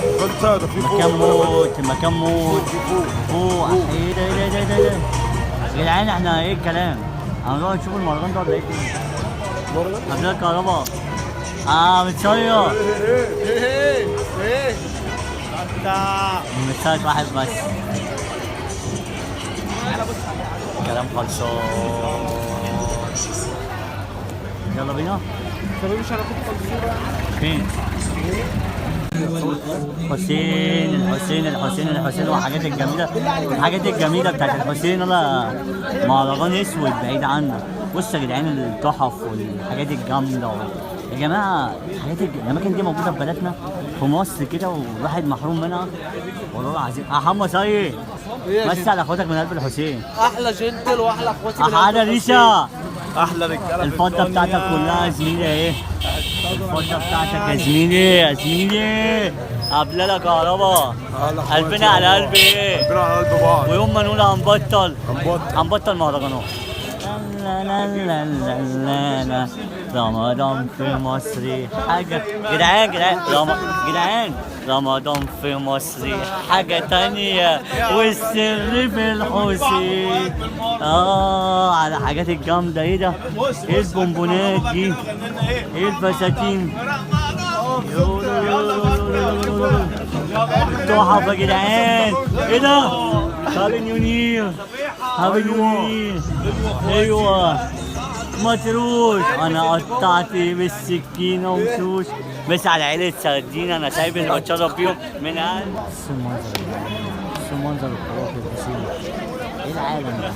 انت ده في فوق. مكان موت، مكان موت. فوق. ايه ده ايه ده ايه ده ايه ده؟ يا جدعان احنا ايه الكلام؟ هنروح نشوف المهرجان ده ولا ايه؟ قبل الكهرباء. متصير. ايه متصير واحد بس. كلام خلصان. يلا بينا. طب مش هناخد صوره؟ فين؟ حسين الحسين الحسين الحسين والحاجات الجميله، الحاجات الجميله بتاعت الحسين. يلا مهرجان اسود بعيد عنه. بص يا جدعان التحف والحاجات الجامده يا جماعه الاماكن دي موجوده في بلدنا في مصر كده والواحد محروم منها والله العظيم. محمد سيد بس على اخواتك من قلب الحسين. احلى جنتل واحلى اخواتي من احلى ريشه. احلى رجاله. الفضه بتاعتك كلها يا زميلي اهي. الفضه بتاعتك يا زميلي يا زميلي. قبل لك كهرباء. قلبنا على قلب ايه؟ قلبنا على قلب بعض. ويوم ما نقول هنبطل مهرجانات. لا لا لا لا لا لا. رمضان في مصر حاجة جدعان جدعان رمضان في مصر حاجة تانية والسر في الحسين. على الحاجات الجامدة. ايه ده؟ ايه البونبونات دي؟ ايه الفساتين؟ تحف يا جدعان. ايه ده؟ هابي نيو يير. هابي نيو يير. ايوه مطروش. انا قطعت بالسكينه وشوش بس على عيله سردين. انا سايب اللي بتشرب فيهم من قلب. بص المنظر، بص المنظر الخرافي البسيط. ايه العالم ده؟